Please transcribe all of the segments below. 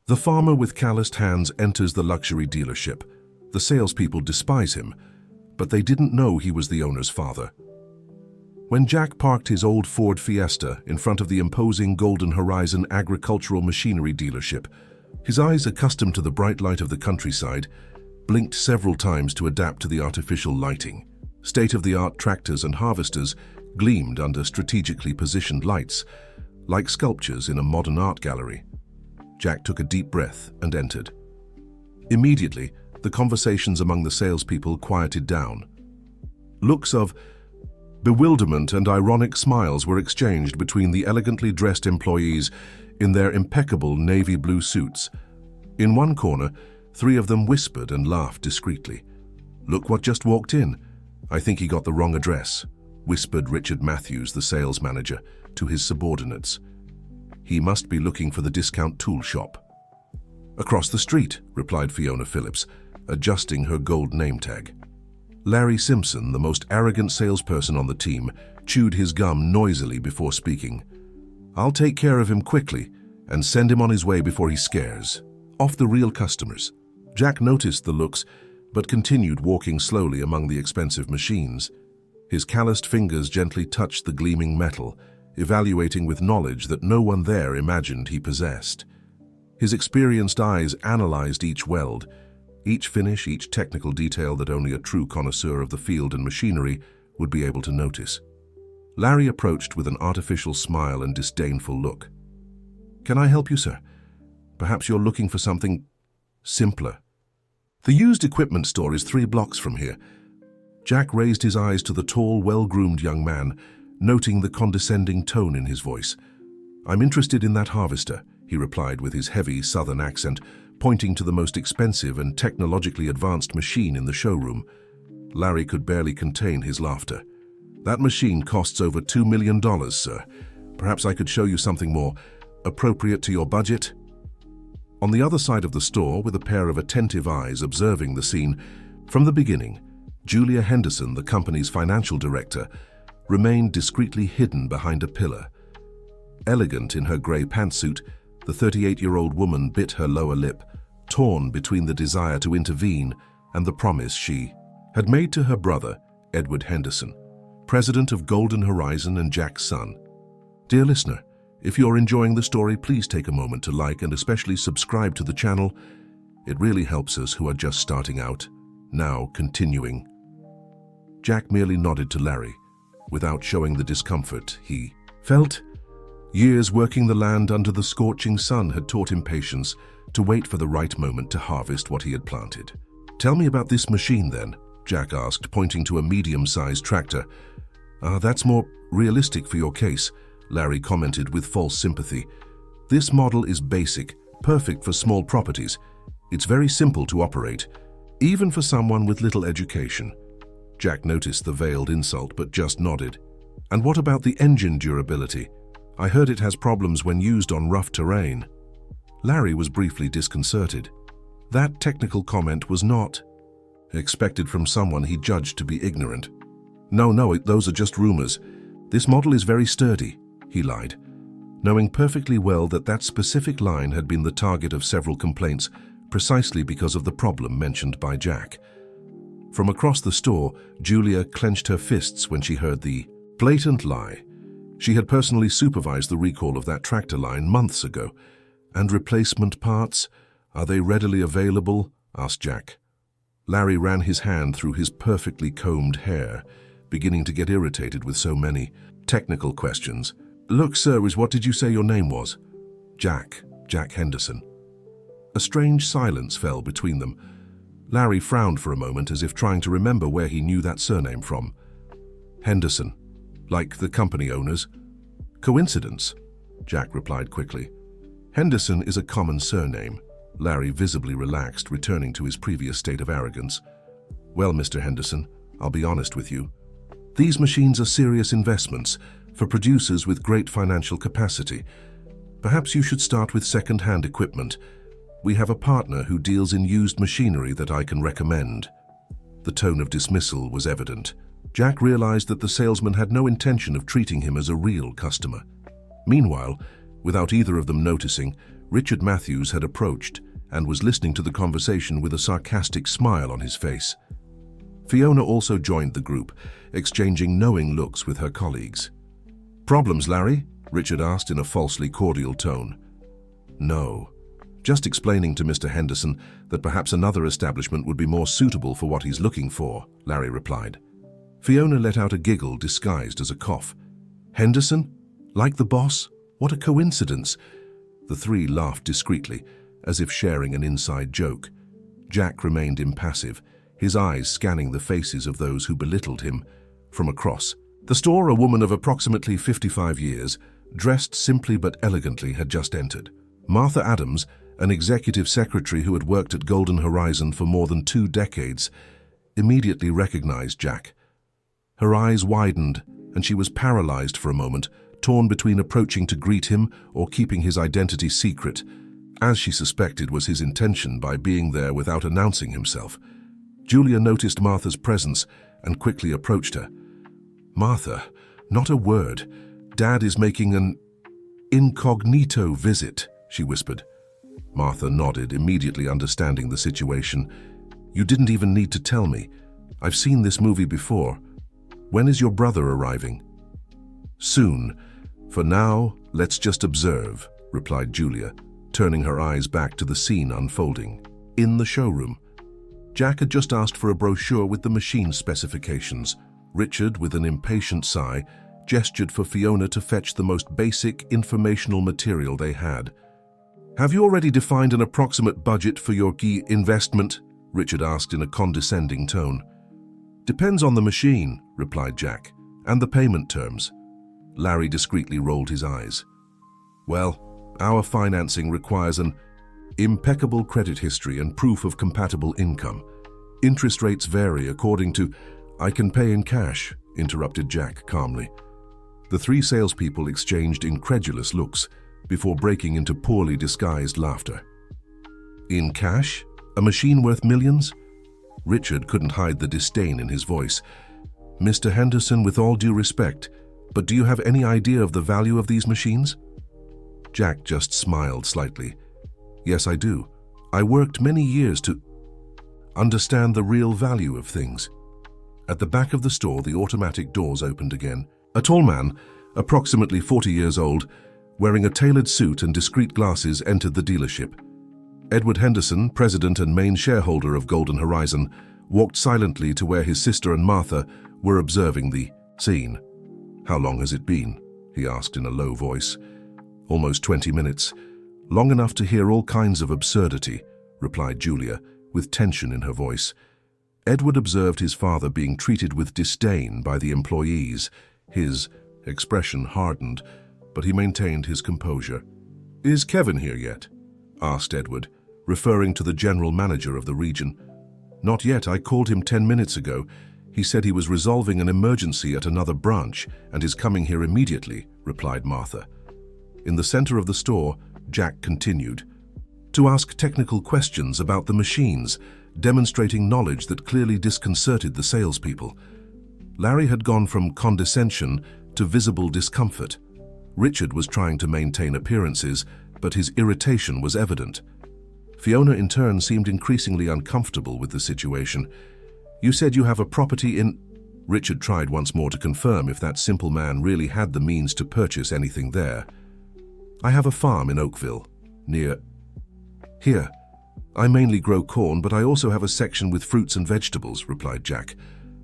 The farmer with calloused hands enters the luxury dealership. The salespeople despise him, but they didn't know he was the owner's father. When Jack parked his old Ford Fiesta in front of the imposing Golden Horizon agricultural machinery dealership, his eyes, accustomed to the bright light of the countryside, blinked several times to adapt to the artificial lighting. State-of-the-art tractors and harvesters gleamed under strategically positioned lights, like sculptures in a modern art gallery. Jack took a deep breath and entered. Immediately, the conversations among the salespeople quieted down. Looks of bewilderment and ironic smiles were exchanged between the elegantly dressed employees in their impeccable navy blue suits. In one corner, 3 of them whispered and laughed discreetly. "Look what just walked in. I think he got the wrong address," whispered Richard Matthews, the sales manager, to his subordinates. "He must be looking for the discount tool shop." "Across the street," replied Fiona Phillips, adjusting her gold name tag. Larry Simpson, the most arrogant salesperson on the team, chewed his gum noisily before speaking. "I'll take care of him quickly and send him on his way before he scares off the real customers." Jack noticed the looks, but continued walking slowly among the expensive machines. His calloused fingers gently touched the gleaming metal, evaluating with knowledge that no one there imagined he possessed. His experienced eyes analyzed each weld, each finish, each technical detail that only a true connoisseur of the field and machinery would be able to notice. Larry approached with an artificial smile and disdainful look. "Can I help you, sir? Perhaps you're looking for something simpler." "The used equipment store is 3 blocks from here." Jack raised his eyes to the tall, well-groomed young man, noting the condescending tone in his voice. "I'm interested in that harvester," he replied with his heavy southern accent, pointing to the most expensive and technologically advanced machine in the showroom. Larry could barely contain his laughter. "That machine costs over $2 million, sir. Perhaps I could show you something more appropriate to your budget?" On the other side of the store, with a pair of attentive eyes observing the scene from the beginning, Julia Henderson, the company's financial director, remained discreetly hidden behind a pillar. Elegant in her grey pantsuit, the 38-year-old woman bit her lower lip, torn between the desire to intervene and the promise she had made to her brother, Edward Henderson, president of Golden Horizon and Jack's son. Dear listener, if you're enjoying the story, please take a moment to like and especially subscribe to the channel. It really helps us who are just starting out. Now, continuing. Jack merely nodded to Larry, without showing the discomfort he felt. Years working the land under the scorching sun had taught him patience, to wait for the right moment to harvest what he had planted. "Tell me about this machine then," Jack asked, pointing to a medium-sized tractor. That's more realistic for your case," Larry commented with false sympathy. "This model is basic, perfect for small properties. It's very simple to operate, even for someone with little education." Jack noticed the veiled insult but just nodded. "And what about the engine durability? I heard it has problems when used on rough terrain." Larry was briefly disconcerted. That technical comment was not expected from someone he judged to be ignorant. No, those are just rumors. This model is very sturdy," he lied, knowing perfectly well that that specific line had been the target of several complaints precisely because of the problem mentioned by Jack. From across the store, Julia clenched her fists when she heard the blatant lie. She had personally supervised the recall of that tractor line months ago. "And replacement parts? Are they readily available?" asked Jack. Larry ran his hand through his perfectly combed hair, beginning to get irritated with so many technical questions. "Look, sir, what did you say your name was?" Jack Henderson." A strange silence fell between them. Larry frowned for a moment as if trying to remember where he knew that surname from. "Henderson, like the company owners." "Coincidence?" Jack replied quickly. "Henderson is a common surname." Larry visibly relaxed, returning to his previous state of arrogance. "Well, Mr. Henderson, I'll be honest with you. These machines are serious investments for producers with great financial capacity. Perhaps you should start with second-hand equipment. We have a partner who deals in used machinery that I can recommend." The tone of dismissal was evident. Jack realized that the salesman had no intention of treating him as a real customer. Meanwhile, without either of them noticing, Richard Matthews had approached and was listening to the conversation with a sarcastic smile on his face. Fiona also joined the group, exchanging knowing looks with her colleagues. "Problems, Larry?" Richard asked in a falsely cordial tone. "No. Just explaining to Mr. Henderson that perhaps another establishment would be more suitable for what he's looking for," Larry replied. Fiona let out a giggle disguised as a cough. "Henderson? Like the boss? What a coincidence!" The three laughed discreetly, as if sharing an inside joke. Jack remained impassive, his eyes scanning the faces of those who belittled him. From across the store, a woman of approximately 55 years, dressed simply but elegantly, had just entered. Martha Adams, an executive secretary who had worked at Golden Horizon for more than 2 decades, immediately recognized Jack. Her eyes widened, and she was paralyzed for a moment, torn between approaching to greet him or keeping his identity secret, as she suspected was his intention by being there without announcing himself. Julia noticed Martha's presence and quickly approached her. "Martha, not a word. Dad is making an incognito visit," she whispered. Martha nodded, immediately understanding the situation. "You didn't even need to tell me. I've seen this movie before. When is your brother arriving?" "Soon. For now, let's just observe," replied Julia, turning her eyes back to the scene unfolding. In the showroom, Jack had just asked for a brochure with the machine specifications. Richard, with an impatient sigh, gestured for Fiona to fetch the most basic informational material they had. "Have you already defined an approximate budget for your key investment?" Richard asked in a condescending tone. "Depends on the machine," replied Jack, "and the payment terms." Larry discreetly rolled his eyes. "Well, our financing requires an impeccable credit history and proof of compatible income. Interest rates vary according to—" "I can pay in cash," interrupted Jack calmly. The three salespeople exchanged incredulous looks before breaking into poorly disguised laughter. "In cash? A machine worth millions?" Richard couldn't hide the disdain in his voice. "Mr. Henderson, with all due respect, but do you have any idea of the value of these machines?" Jack just smiled slightly. "Yes, I do. I worked many years to understand the real value of things." At the back of the store, the automatic doors opened again. A tall man, approximately 40 years old, wearing a tailored suit and discreet glasses, entered the dealership. Edward Henderson, president and main shareholder of Golden Horizon, walked silently to where his sister and Martha were observing the scene. "How long has it been?" he asked in a low voice. "Almost 20 minutes. Long enough to hear all kinds of absurdity," replied Julia, with tension in her voice. Edward observed his father being treated with disdain by the employees. His expression hardened, but he maintained his composure. "Is Kevin here yet?" asked Edward, referring to the general manager of the region. "Not yet. I called him 10 minutes ago. He said he was resolving an emergency at another branch and is coming here immediately," replied Martha. In the center of the store, Jack continued to ask technical questions about the machines, demonstrating knowledge that clearly disconcerted the salespeople. Larry had gone from condescension to visible discomfort. Richard was trying to maintain appearances, but his irritation was evident. Fiona, in turn, seemed increasingly uncomfortable with the situation. "You said you have a property in—" Richard tried once more to confirm if that simple man really had the means to purchase anything there. "I have a farm in Oakville, near here. I mainly grow corn, but I also have a section with fruits and vegetables," replied Jack.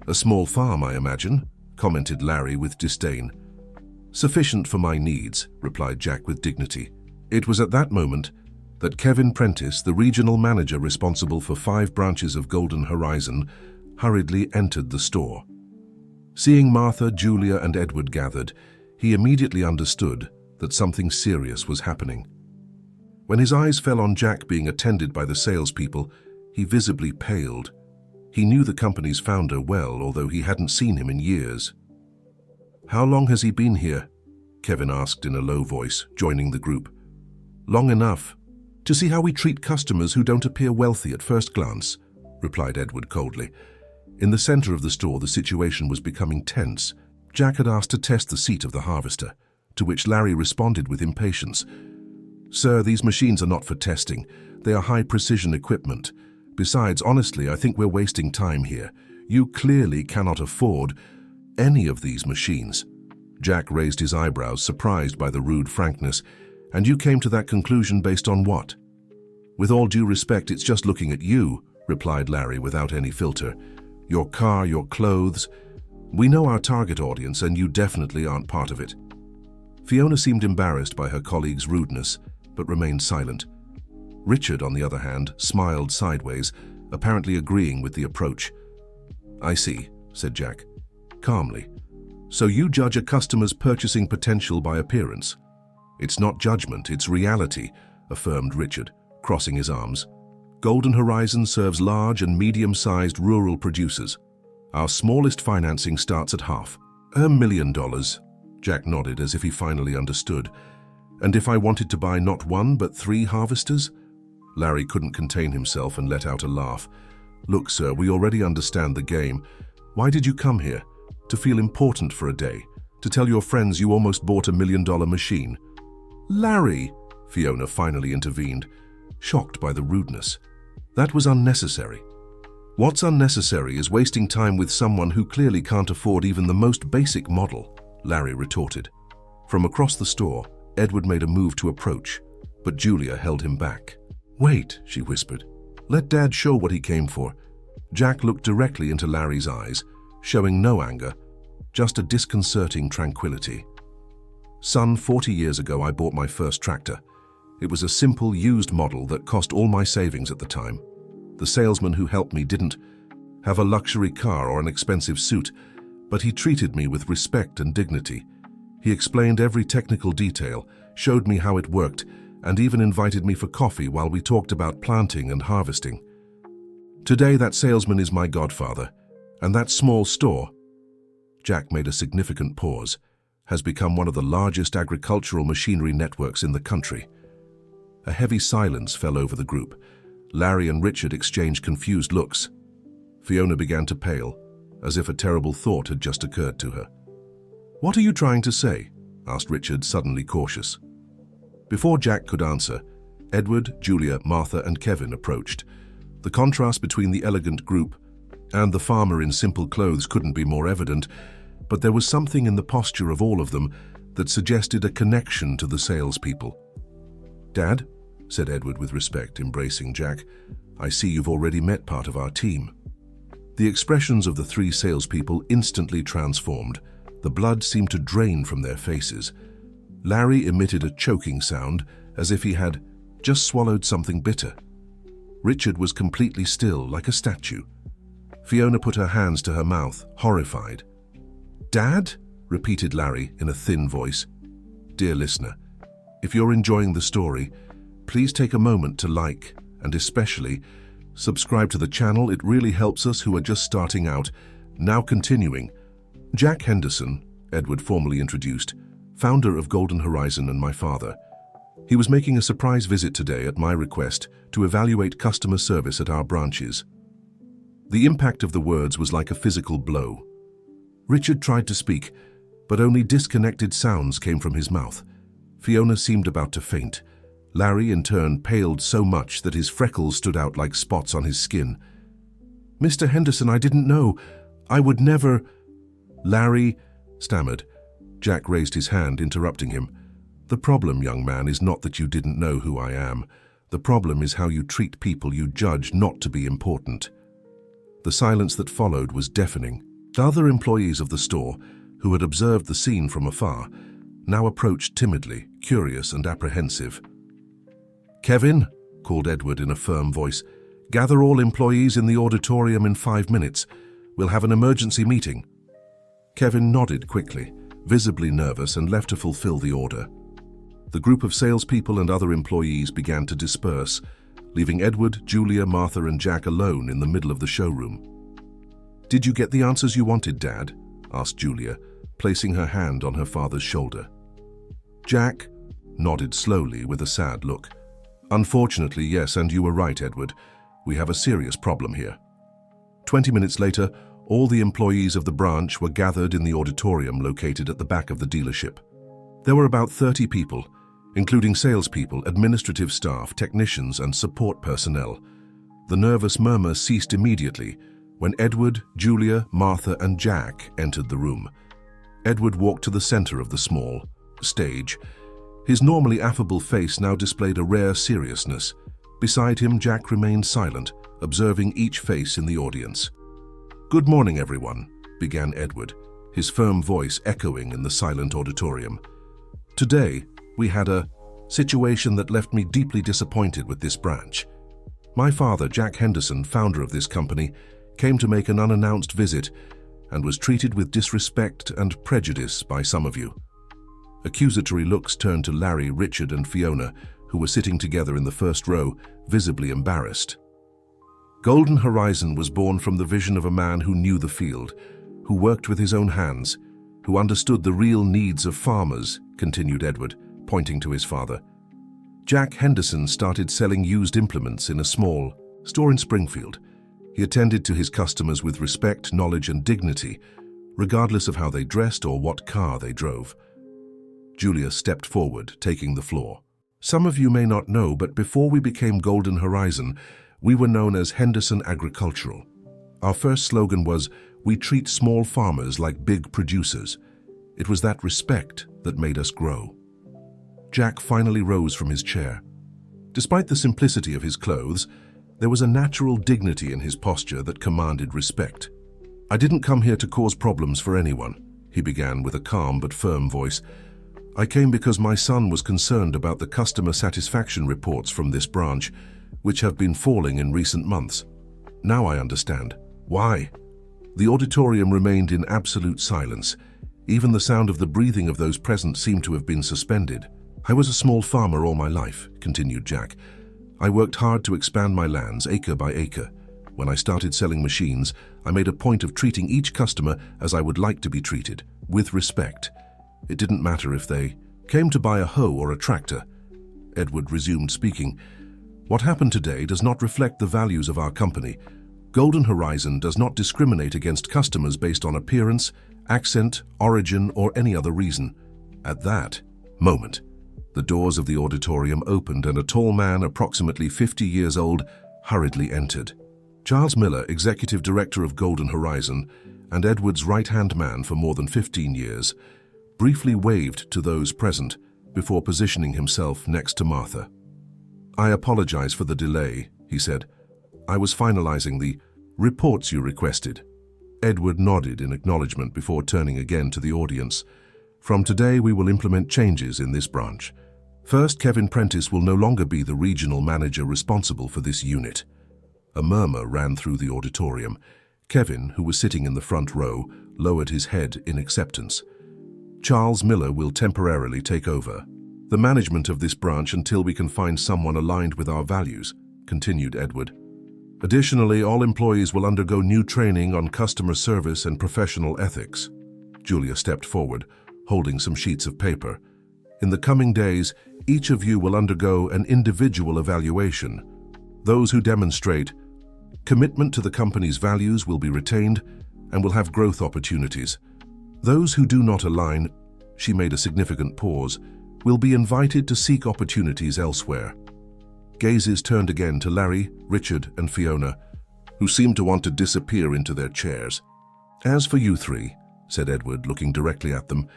"A small farm, I imagine," commented Larry with disdain. "Sufficient for my needs," replied Jack with dignity. It was at that moment that Kevin Prentice, the regional manager responsible for 5 branches of Golden Horizon, hurriedly entered the store. Seeing Martha, Julia, and Edward gathered, he immediately understood that something serious was happening. When his eyes fell on Jack being attended by the salespeople, he visibly paled. He knew the company's founder well, although he hadn't seen him in years. "How long has he been here?" Kevin asked in a low voice, joining the group. "Long enough to see how we treat customers who don't appear wealthy at first glance," replied Edward coldly. In the center of the store, the situation was becoming tense. Jack had asked to test the seat of the harvester, to which Larry responded with impatience. Sir, these machines are not for testing. They are high-precision equipment. Besides, honestly, I think we're wasting time here. You clearly cannot afford any of these machines." Jack raised his eyebrows, surprised by the rude frankness. "And you came to that conclusion based on what?" "With all due respect, it's just looking at you," replied Larry without any filter. "Your car, your clothes. We know our target audience, and you definitely aren't part of it." Fiona seemed embarrassed by her colleague's rudeness, but remained silent. Richard, on the other hand, smiled sideways, apparently agreeing with the approach. "I see," said Jack, calmly. "So you judge a customer's purchasing potential by appearance?" "It's not judgment, it's reality," affirmed Richard, crossing his arms. "Golden Horizon serves large and medium-sized rural producers. Our smallest financing starts at half. $1 million. Jack nodded as if he finally understood. "And if I wanted to buy not one but 3 harvesters?" Larry couldn't contain himself and let out a laugh. "Look, sir, we already understand the game. Why did you come here? To feel important for a day? To tell your friends you almost bought $1 million machine?" "Larry!" Fiona finally intervened, shocked by the rudeness. "That was unnecessary." "What's unnecessary is wasting time with someone who clearly can't afford even the most basic model," Larry retorted. From across the store, Edward made a move to approach, but Julia held him back. "Wait," she whispered. "Let Dad show what he came for." Jack looked directly into Larry's eyes, showing no anger, just a disconcerting tranquility. "Son, 40 years ago I bought my first tractor. It was a simple, used model that cost all my savings at the time. The salesman who helped me didn't have a luxury car or an expensive suit, but he treated me with respect and dignity. He explained every technical detail, showed me how it worked, and even invited me for coffee while we talked about planting and harvesting. Today, that salesman is my godfather, and that small store," Jack made a significant pause, "has become one of the largest agricultural machinery networks in the country." A heavy silence fell over the group. Larry and Richard exchanged confused looks. Fiona began to pale, as if a terrible thought had just occurred to her. "What are you trying to say?" asked Richard, suddenly cautious. Before Jack could answer, Edward, Julia, Martha, and Kevin approached. The contrast between the elegant group and the farmer in simple clothes couldn't be more evident, but there was something in the posture of all of them that suggested a connection to the salespeople. "Dad," said Edward with respect, embracing Jack, "I see you've already met part of our team." The expressions of the 3 salespeople instantly transformed. The blood seemed to drain from their faces. Larry emitted a choking sound, as if he had just swallowed something bitter. Richard was completely still, like a statue. Fiona put her hands to her mouth, horrified. "Dad?" repeated Larry in a thin voice. "Dear listener, if you're enjoying the story, please take a moment to like, and especially, subscribe to the channel. It really helps us who are just starting out. Now continuing. Jack Henderson," Edward formally introduced, "founder of Golden Horizon and my father. He was making a surprise visit today at my request to evaluate customer service at our branches." The impact of the words was like a physical blow. Richard tried to speak, but only disconnected sounds came from his mouth. Fiona seemed about to faint. Larry, in turn, paled so much that his freckles stood out like spots on his skin. "Mr. Henderson, I didn't know. I would never—" "Larry," stammered. Jack raised his hand, interrupting him. "The problem, young man, is not that you didn't know who I am. The problem is how you treat people you judge not to be important." The silence that followed was deafening. Other employees of the store, who had observed the scene from afar, now approached timidly, curious and apprehensive. "Kevin," called Edward in a firm voice, "gather all employees in the auditorium in 5 minutes. We'll have an emergency meeting." Kevin nodded quickly, visibly nervous, and left to fulfill the order. The group of salespeople and other employees began to disperse, leaving Edward, Julia, Martha, and Jack alone in the middle of the showroom. "Did you get the answers you wanted, Dad?" asked Julia, placing her hand on her father's shoulder. Jack nodded slowly with a sad look. "Unfortunately, yes, and you were right, Edward. We have a serious problem here." 20 minutes later, all the employees of the branch were gathered in the auditorium located at the back of the dealership. There were about 30 people, including salespeople, administrative staff, technicians, and support personnel. The nervous murmur ceased immediately when Edward, Julia, Martha, and Jack entered the room. Edward walked to the center of the small stage. His normally affable face now displayed a rare seriousness. Beside him, Jack remained silent, observing each face in the audience. "Good morning, everyone," began Edward, his firm voice echoing in the silent auditorium. "Today, we had a situation that left me deeply disappointed with this branch. My father, Jack Henderson, founder of this company, came to make an unannounced visit and was treated with disrespect and prejudice by some of you." Accusatory looks turned to Larry, Richard, and Fiona, who were sitting together in the first row, visibly embarrassed. Golden Horizon was born from the vision of a man who knew the field, who worked with his own hands, who understood the real needs of farmers, continued Edward, pointing to his father. Jack Henderson started selling used implements in a small store in Springfield. He attended to his customers with respect, knowledge, and dignity, regardless of how they dressed or what car they drove. Julia stepped forward, taking the floor. "Some of you may not know, but before we became Golden Horizon, we were known as Henderson Agricultural. Our first slogan was, 'We treat small farmers like big producers.' It was that respect that made us grow." Jack finally rose from his chair. Despite the simplicity of his clothes, there was a natural dignity in his posture that commanded respect. "I didn't come here to cause problems for anyone," he began with a calm but firm voice. "I came because my son was concerned about the customer satisfaction reports from this branch, which have been falling in recent months. Now I understand. Why?" The auditorium remained in absolute silence. Even the sound of the breathing of those present seemed to have been suspended. "I was a small farmer all my life," continued Jack. "I worked hard to expand my lands, acre by acre. When I started selling machines, I made a point of treating each customer as I would like to be treated, with respect. It didn't matter if they came to buy a hoe or a tractor." Edward resumed speaking. "What happened today does not reflect the values of our company. Golden Horizon does not discriminate against customers based on appearance, accent, origin, or any other reason." At that moment, the doors of the auditorium opened and a tall man, approximately 50 years old, hurriedly entered. Charles Miller, executive director of Golden Horizon, and Edward's right-hand man for more than 15 years, briefly waved to those present before positioning himself next to Martha. "I apologize for the delay," he said. "I was finalizing the reports you requested." Edward nodded in acknowledgement before turning again to the audience. "From today, we will implement changes in this branch. First, Kevin Prentice will no longer be the regional manager responsible for this unit." A murmur ran through the auditorium. Kevin, who was sitting in the front row, lowered his head in acceptance. "Charles Miller will temporarily take over the management of this branch until we can find someone aligned with our values," continued Edward. "Additionally, all employees will undergo new training on customer service and professional ethics." Julia stepped forward, holding some sheets of paper. "In the coming days, each of you will undergo an individual evaluation. Those who demonstrate commitment to the company's values will be retained and will have growth opportunities. Those who do not align," she made a significant pause, "will be invited to seek opportunities elsewhere." Gazes turned again to Larry, Richard, and Fiona, who seemed to want to disappear into their chairs. "As for you three," said Edward, looking directly at them,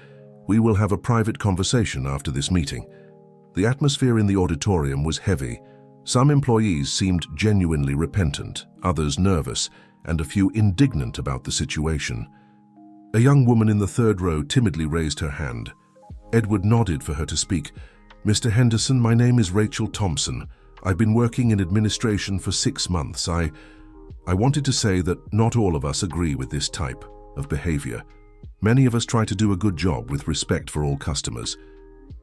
"we will have a private conversation after this meeting." The atmosphere in the auditorium was heavy. Some employees seemed genuinely repentant, others nervous, and a few indignant about the situation. A young woman in the third row timidly raised her hand. Edward nodded for her to speak. "Mr. Henderson, my name is Rachel Thompson. I've been working in administration for 6 months. I wanted to say that not all of us agree with this type of behavior. Many of us try to do a good job with respect for all customers."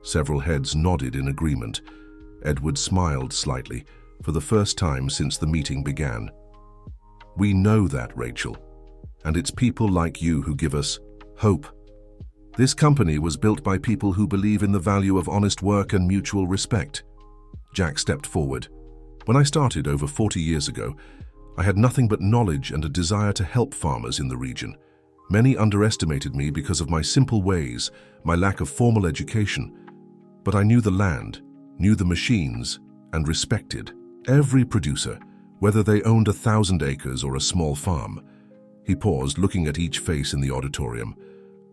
Several heads nodded in agreement. Edward smiled slightly, for the first time since the meeting began. "We know that, Rachel. And it's people like you who give us hope. This company was built by people who believe in the value of honest work and mutual respect." Jack stepped forward. "When I started over 40 years ago, I had nothing but knowledge and a desire to help farmers in the region. Many underestimated me because of my simple ways, my lack of formal education. But I knew the land, knew the machines, and respected every producer, whether they owned 1,000 acres or a small farm. He paused, looking at each face in the auditorium.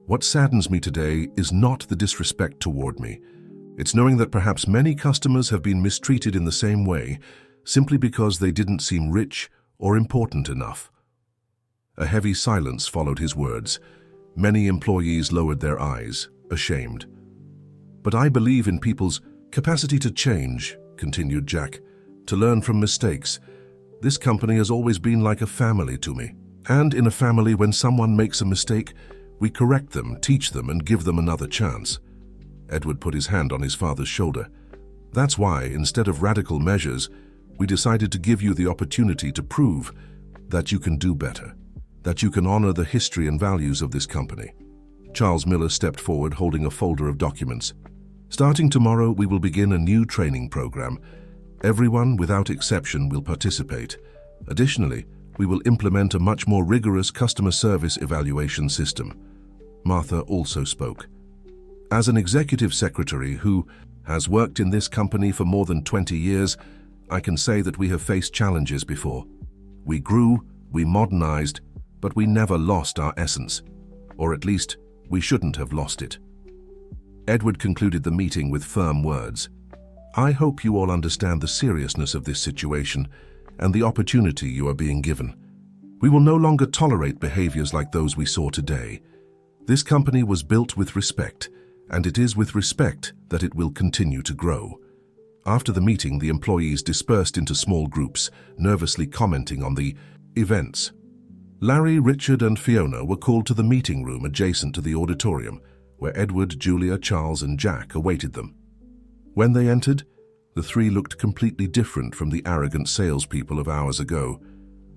What saddens me today is not the disrespect toward me. It's knowing that perhaps many customers have been mistreated in the same way, simply because they didn't seem rich or important enough. A heavy silence followed his words. Many employees lowered their eyes, ashamed. But I believe in people's capacity to change, continued Jack, to learn from mistakes. This company has always been like a family to me. And in a family, when someone makes a mistake, we correct them, teach them, and give them another chance. Edward put his hand on his father's shoulder. That's why, instead of radical measures, we decided to give you the opportunity to prove that you can do better, that you can honor the history and values of this company. Charles Miller stepped forward, holding a folder of documents. Starting tomorrow, we will begin a new training program. Everyone, without exception, will participate. Additionally, we will implement a much more rigorous customer service evaluation system. Martha also spoke. As an executive secretary who has worked in this company for more than 20 years, I can say that we have faced challenges before. We grew, we modernized, but we never lost our essence. Or at least, we shouldn't have lost it. Edward concluded the meeting with firm words. I hope you all understand the seriousness of this situation and the opportunity you are being given. We will no longer tolerate behaviors like those we saw today. This company was built with respect, and it is with respect that it will continue to grow. After the meeting, the employees dispersed into small groups, nervously commenting on the events. Larry, Richard, and Fiona were called to the meeting room adjacent to the auditorium, where Edward, Julia, Charles, and Jack awaited them. When they entered, the three looked completely different from the arrogant salespeople of hours ago.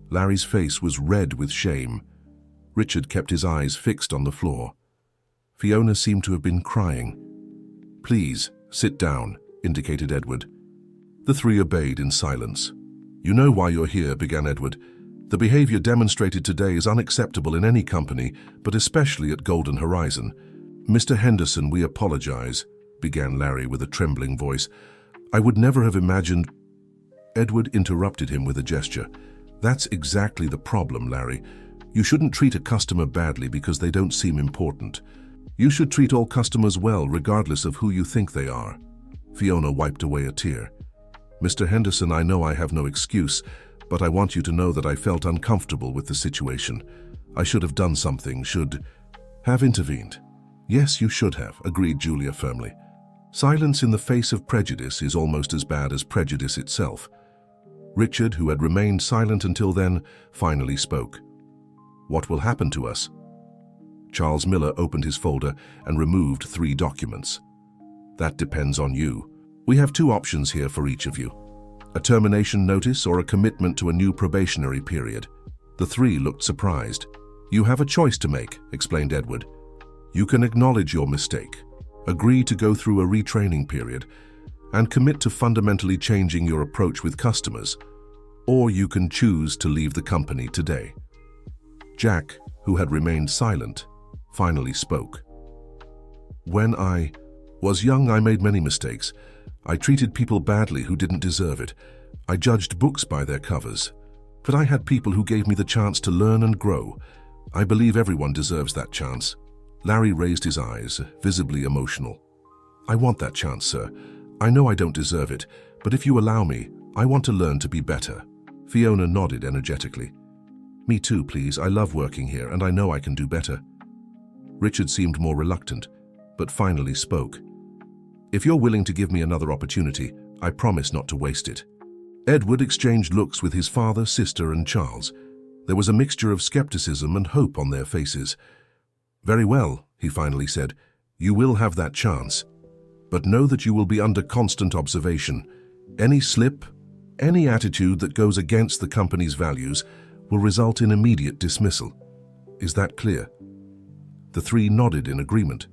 Larry's face was red with shame. Richard kept his eyes fixed on the floor. Fiona seemed to have been crying. Please, sit down, indicated Edward. The three obeyed in silence. You know why you're here, began Edward. The behavior demonstrated today is unacceptable in any company, but especially at Golden Horizon. Mr. Henderson, we apologize, began Larry with a trembling voice. I would never have imagined... Edward interrupted him with a gesture. That's exactly the problem, Larry. You shouldn't treat a customer badly because they don't seem important. You should treat all customers well, regardless of who you think they are. Fiona wiped away a tear. Mr. Henderson, I know I have no excuse, but I want you to know that I felt uncomfortable with the situation. I should have done something, should have intervened. Yes, you should have, agreed Julia firmly. Silence in the face of prejudice is almost as bad as prejudice itself. Richard, who had remained silent until then, finally spoke. What will happen to us? Charles Miller opened his folder and removed 3 documents. That depends on you. We have 2 options here for each of you. A termination notice or a commitment to a new probationary period. The 3 looked surprised. You have a choice to make, explained Edward. You can acknowledge your mistake, agree to go through a retraining period, and commit to fundamentally changing your approach with customers, or you can choose to leave the company today. Jack, who had remained silent, finally spoke. When I was young, I made many mistakes. I treated people badly who didn't deserve it. I judged books by their covers. But I had people who gave me the chance to learn and grow. I believe everyone deserves that chance. Larry raised his eyes, visibly emotional. I want that chance, sir. I know I don't deserve it, but if you allow me, I want to learn to be better. Fiona nodded energetically. Me too, please. I love working here, and I know I can do better. Richard seemed more reluctant, but finally spoke. If you're willing to give me another opportunity, I promise not to waste it. Edward exchanged looks with his father, sister, and Charles. There was a mixture of skepticism and hope on their faces. Very well, he finally said. You will have that chance. But know that you will be under constant observation. Any slip, any attitude that goes against the company's values will result in immediate dismissal. Is that clear? The 3 nodded in agreement.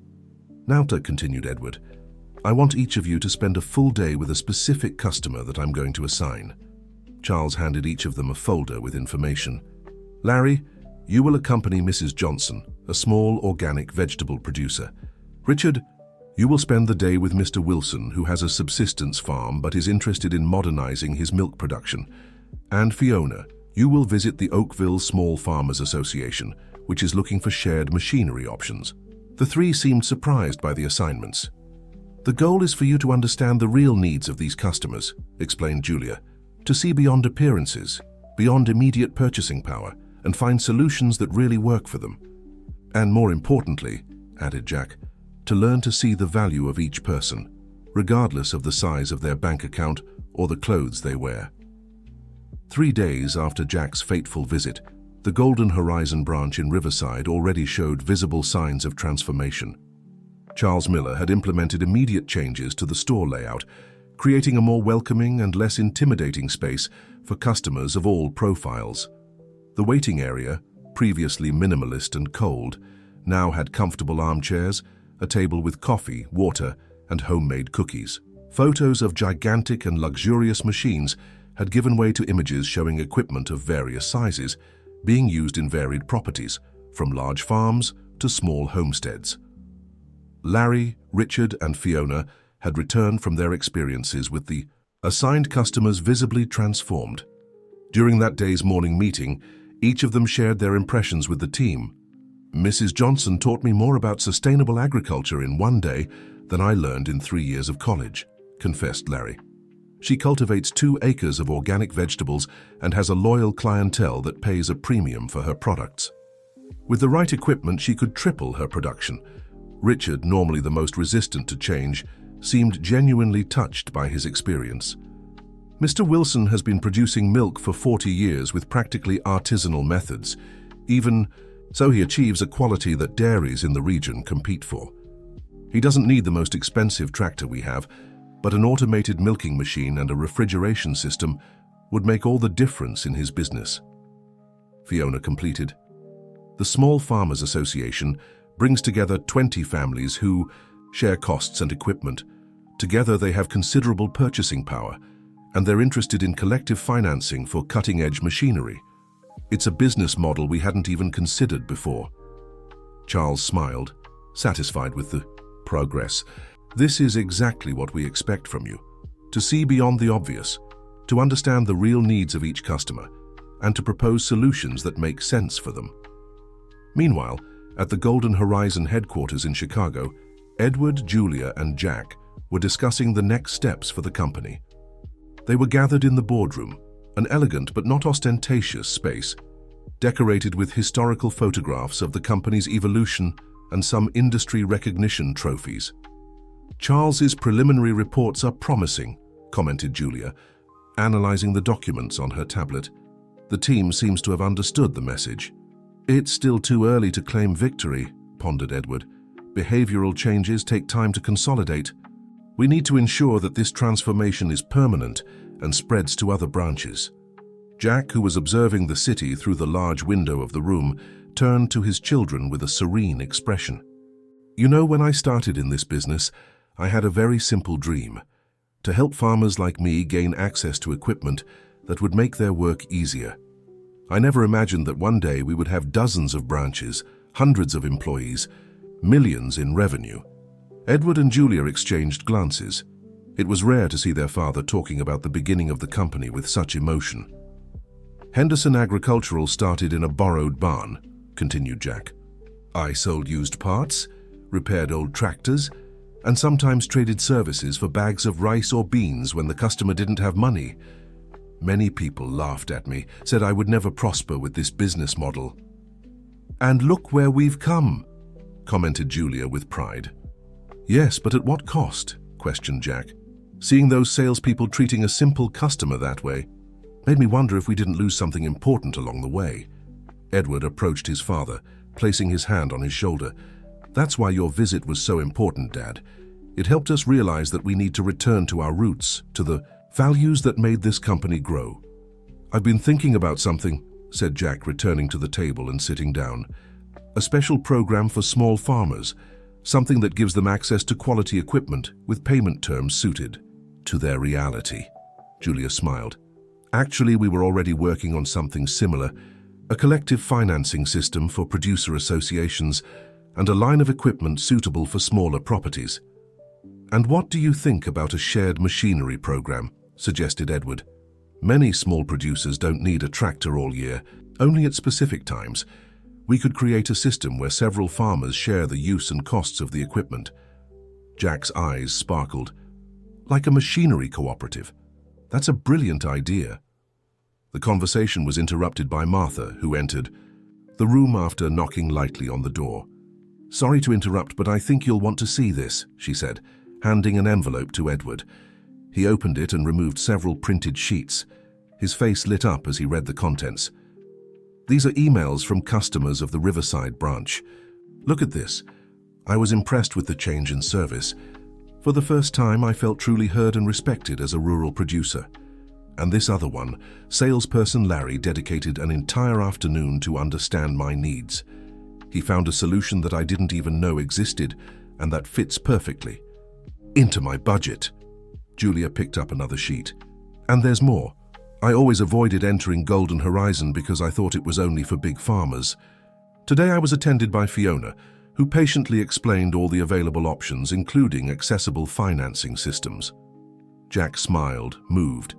Now, continued Edward, I want each of you to spend a full day with a specific customer that I'm going to assign. Charles handed each of them a folder with information. Larry, you will accompany Mrs. Johnson, a small organic vegetable producer. Richard, You will spend the day with Mr. Wilson, who has a subsistence farm but is interested in modernizing his milk production. And Fiona, you will visit the Oakville Small Farmers Association, which is looking for shared machinery options. The three seemed surprised by the assignments. The goal is for you to understand the real needs of these customers, explained Julia, to see beyond appearances, beyond immediate purchasing power, and find solutions that really work for them. And more importantly, added Jack, to learn to see the value of each person, regardless of the size of their bank account or the clothes they wear. 3 days after Jack's fateful visit, the Golden Horizon branch in Riverside already showed visible signs of transformation. Charles Miller had implemented immediate changes to the store layout, creating a more welcoming and less intimidating space for customers of all profiles. The waiting area, previously minimalist and cold, now had comfortable armchairs, a table with coffee, water, and homemade cookies. Photos of gigantic and luxurious machines had given way to images showing equipment of various sizes, being used in varied properties, from large farms to small homesteads. Larry, Richard, and Fiona had returned from their experiences with the assigned customers visibly transformed. During that day's morning meeting, each of them shared their impressions with the team. Mrs. Johnson taught me more about sustainable agriculture in one day than I learned in 3 years of college, confessed Larry. She cultivates 2 acres of organic vegetables and has a loyal clientele that pays a premium for her products. With the right equipment, she could triple her production. Richard, normally the most resistant to change, seemed genuinely touched by his experience. Mr. Wilson has been producing milk for 40 years with practically artisanal methods. Even so, he achieves a quality that dairies in the region compete for. He doesn't need the most expensive tractor we have, but an automated milking machine and a refrigeration system would make all the difference in his business. Fiona completed. The Small Farmers Association brings together 20 families who share costs and equipment. Together they have considerable purchasing power, and they're interested in collective financing for cutting-edge machinery. It's a business model we hadn't even considered before. Charles smiled, satisfied with the progress. This is exactly what we expect from you. To see beyond the obvious, to understand the real needs of each customer, and to propose solutions that make sense for them. Meanwhile, at the Golden Horizon headquarters in Chicago, Edward, Julia, and Jack were discussing the next steps for the company. They were gathered in the boardroom, an elegant but not ostentatious space, decorated with historical photographs of the company's evolution and some industry recognition trophies. Charles's preliminary reports are promising, commented Julia, analyzing the documents on her tablet. The team seems to have understood the message. It's still too early to claim victory, pondered Edward. Behavioral changes take time to consolidate. We need to ensure that this transformation is permanent and spreads to other branches. Jack, who was observing the city through the large window of the room, turned to his children with a serene expression. You know, when I started in this business, I had a very simple dream: to help farmers like me gain access to equipment that would make their work easier. I never imagined that one day we would have dozens of branches, hundreds of employees, millions in revenue. Edward and Julia exchanged glances. It was rare to see their father talking about the beginning of the company with such emotion. Henderson Agricultural started in a borrowed barn, continued Jack. I sold used parts, repaired old tractors, and sometimes traded services for bags of rice or beans when the customer didn't have money. Many people laughed at me, said I would never prosper with this business model. And look where we've come, commented Julia with pride. Yes, but at what cost? Questioned Jack. Seeing those salespeople treating a simple customer that way made me wonder if we didn't lose something important along the way. Edward approached his father, placing his hand on his shoulder. That's why your visit was so important, Dad. It helped us realize that we need to return to our roots, to the values that made this company grow. I've been thinking about something, said Jack, returning to the table and sitting down. A special program for small farmers, something that gives them access to quality equipment with payment terms suited to their reality. Julia smiled. Actually, we were already working on something similar, a collective financing system for producer associations and a line of equipment suitable for smaller properties. "And what do you think about a shared machinery program?" suggested Edward. "Many small producers don't need a tractor all year, only at specific times. We could create a system where several farmers share the use and costs of the equipment." Jack's eyes sparkled. "Like a machinery cooperative. That's a brilliant idea." The conversation was interrupted by Martha, who entered the room after knocking lightly on the door. "Sorry to interrupt, but I think you'll want to see this," she said, handing an envelope to Edward. He opened it and removed several printed sheets. His face lit up as he read the contents. "These are emails from customers of the Riverside branch. Look at this. I was impressed with the change in service. For the first time, I felt truly heard and respected as a rural producer. And this other one, salesperson Larry dedicated an entire afternoon to understand my needs. He found a solution that I didn't even know existed, and that fits perfectly into my budget." Julia picked up another sheet. "And there's more. I always avoided entering Golden Horizon because I thought it was only for big farmers. Today I was attended by Fiona, who patiently explained all the available options, including accessible financing systems." Jack smiled, moved.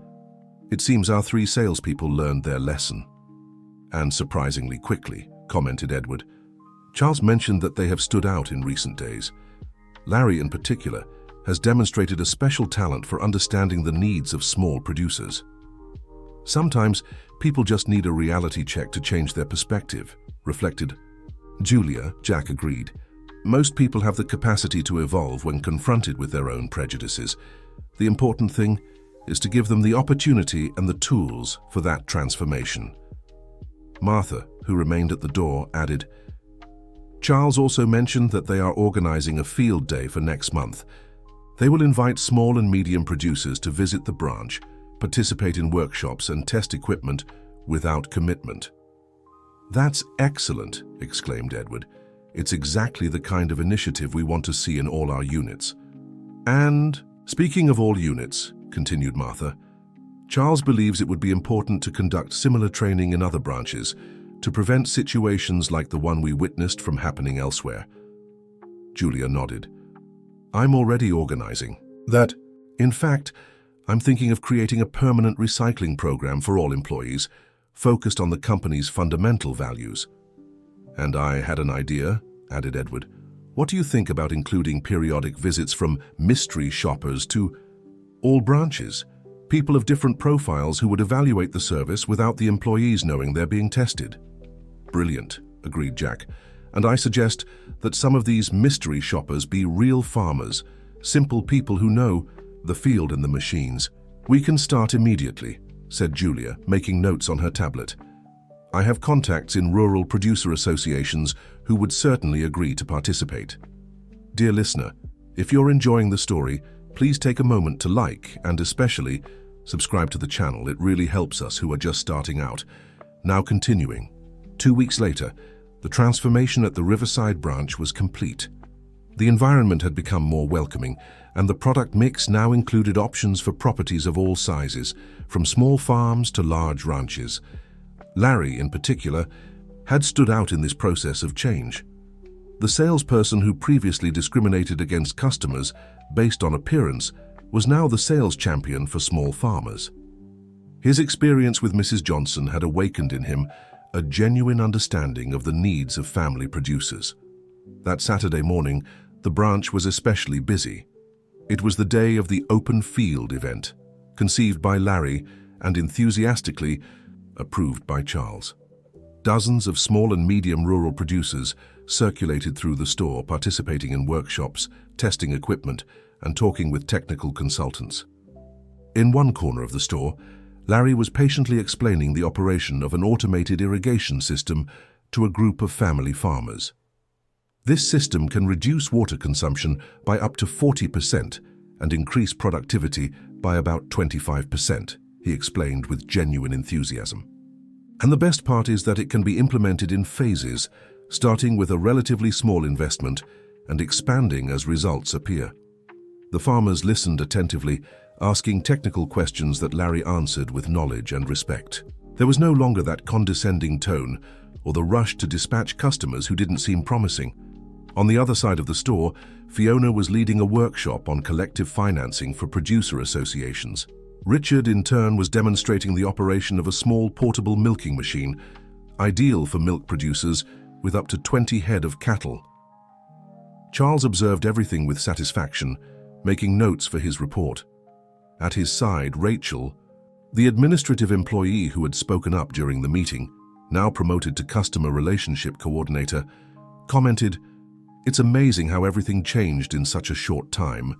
"It seems our 3 salespeople learned their lesson." "And surprisingly quickly," commented Edward. "Charles mentioned that they have stood out in recent days. Larry, in particular, has demonstrated a special talent for understanding the needs of small producers." "Sometimes people just need a reality check to change their perspective," reflected Julia. Jack agreed. "Most people have the capacity to evolve when confronted with their own prejudices. The important thing is to give them the opportunity and the tools for that transformation." Martha, who remained at the door, added, "Charles also mentioned that they are organizing a field day for next month. They will invite small and medium producers to visit the branch, participate in workshops, and test equipment without commitment." "That's excellent," exclaimed Edward. "It's exactly the kind of initiative we want to see in all our units." "And speaking of all units," continued Martha, "Charles believes it would be important to conduct similar training in other branches to prevent situations like the one we witnessed from happening elsewhere." Julia nodded. "I'm already organizing that. In fact, I'm thinking of creating a permanent recycling program for all employees, focused on the company's fundamental values." "And I had an idea," added Edward. "What do you think about including periodic visits from mystery shoppers to all branches? People of different profiles who would evaluate the service without the employees knowing they're being tested." "Brilliant," agreed Jack. "And I suggest that some of these mystery shoppers be real farmers, simple people who know the field and the machines." "We can start immediately," said Julia, making notes on her tablet. "I have contacts in rural producer associations who would certainly agree to participate." Dear listener, if you're enjoying the story, please take a moment to like and especially subscribe to the channel. It really helps us who are just starting out. Now continuing. 2 weeks later, the transformation at the Riverside branch was complete. The environment had become more welcoming, and the product mix now included options for properties of all sizes, from small farms to large ranches. Larry, in particular, had stood out in this process of change. The salesperson who previously discriminated against customers based on appearance was now the sales champion for small farmers. His experience with Mrs. Johnson had awakened in him a genuine understanding of the needs of family producers. That Saturday morning, the branch was especially busy. It was the day of the open field event, conceived by Larry and enthusiastically approved by Charles. Dozens of small and medium rural producers circulated through the store, participating in workshops, testing equipment, and talking with technical consultants. In one corner of the store, Larry was patiently explaining the operation of an automated irrigation system to a group of family farmers. This system can reduce water consumption by up to 40% and increase productivity by about 25%, he explained with genuine enthusiasm. And the best part is that it can be implemented in phases, starting with a relatively small investment and expanding as results appear. The farmers listened attentively, asking technical questions that Larry answered with knowledge and respect. There was no longer that condescending tone or the rush to dispatch customers who didn't seem promising. On the other side of the store, Fiona was leading a workshop on collective financing for producer associations. Richard, in turn, was demonstrating the operation of a small portable milking machine, ideal for milk producers with up to 20 head of cattle. Charles observed everything with satisfaction, making notes for his report. At his side, Rachel, the administrative employee who had spoken up during the meeting, now promoted to customer relationship coordinator, commented, "It's amazing how everything changed in such a short time.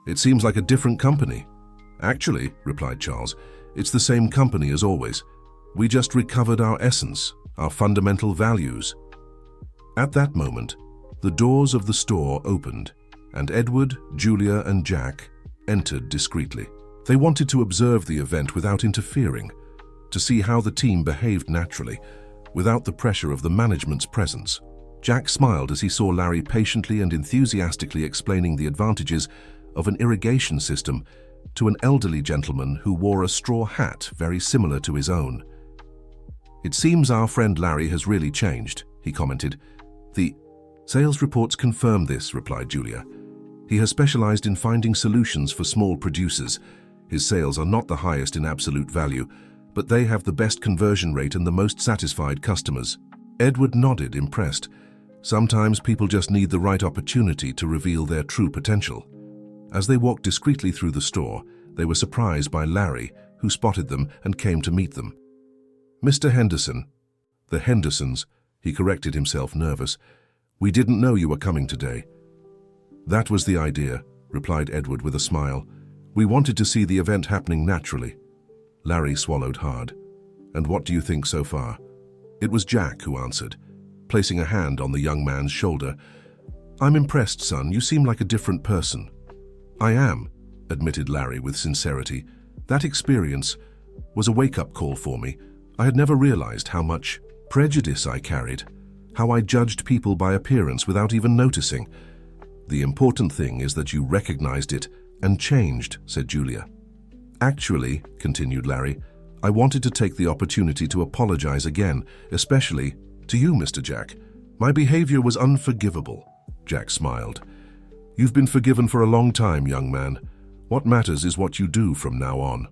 It seems like a different company." "Actually," replied Charles, "it's the same company as always. We just recovered our essence, our fundamental values." At that moment, the doors of the store opened, and Edward, Julia, and Jack entered discreetly. They wanted to observe the event without interfering, to see how the team behaved naturally, without the pressure of the management's presence. Jack smiled as he saw Larry patiently and enthusiastically explaining the advantages of an irrigation system to an elderly gentleman who wore a straw hat very similar to his own. "It seems our friend Larry has really changed," he commented. "The sales reports confirm this," replied Julia. "He has specialized in finding solutions for small producers. His sales are not the highest in absolute value, but they have the best conversion rate and the most satisfied customers." Edward nodded, impressed. Sometimes people just need the right opportunity to reveal their true potential. As they walked discreetly through the store, they were surprised by Larry, who spotted them and came to meet them. "Mr. Henderson." "The Hendersons," he corrected himself, nervous. "We didn't know you were coming today." "That was the idea," replied Edward with a smile. "We wanted to see the event happening naturally." Larry swallowed hard. "And what do you think so far?" It was Jack who answered, placing a hand on the young man's shoulder. "I'm impressed, son. You seem like a different person." "I am," admitted Larry with sincerity. "That experience was a wake-up call for me. I had never realized how much prejudice I carried, how I judged people by appearance without even noticing." "The important thing is that you recognized it and changed," said Julia. "Actually," continued Larry, "I wanted to take the opportunity to apologize again, especially to you, Mr. Jack. My behavior was unforgivable." Jack smiled. "You've been forgiven for a long time, young man. What matters is what you do from now on."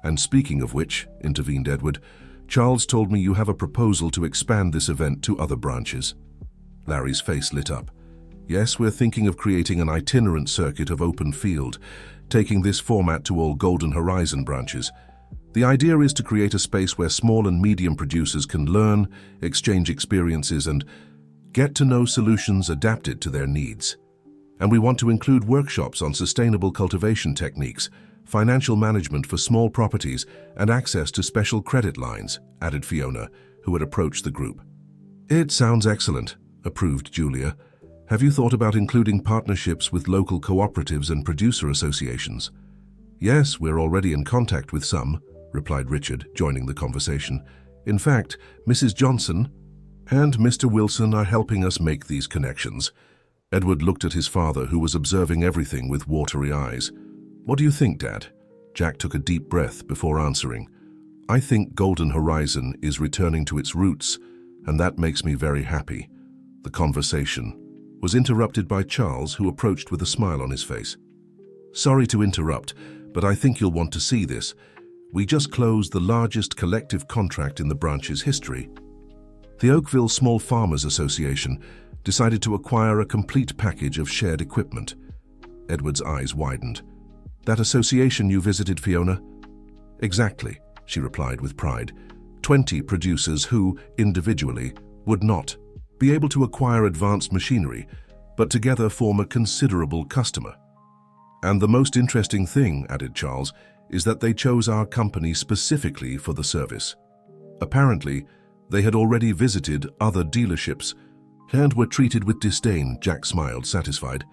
"And speaking of which," intervened Edward, "Charles told me you have a proposal to expand this event to other branches." Larry's face lit up. "Yes, we're thinking of creating an itinerant circuit of open field, taking this format to all Golden Horizon branches. The idea is to create a space where small and medium producers can learn, exchange experiences, and get to know solutions adapted to their needs. And we want to include workshops on sustainable cultivation techniques, financial management for small properties, and access to special credit lines," added Fiona, who had approached the group. "It sounds excellent," approved Julia. "Have you thought about including partnerships with local cooperatives and producer associations?" "Yes, we're already in contact with some," replied Richard, joining the conversation. "In fact, Mrs. Johnson and Mr. Wilson are helping us make these connections." Edward looked at his father, who was observing everything with watery eyes. "What do you think, Dad?" Jack took a deep breath before answering. "I think Golden Horizon is returning to its roots, and that makes me very happy." The conversation was interrupted by Charles, who approached with a smile on his face. "Sorry to interrupt, but I think you'll want to see this. We just closed the largest collective contract in the branch's history. The Oakville Small Farmers Association decided to acquire a complete package of shared equipment." Edward's eyes widened. "That association you visited, Fiona?" "Exactly," she replied with pride. 20 producers who, individually, would not be able to acquire advanced machinery, but together form a considerable customer. "And the most interesting thing," added Charles, "is that they chose our company specifically for the service. Apparently, they had already visited other dealerships and were treated with disdain." Jack smiled, satisfied.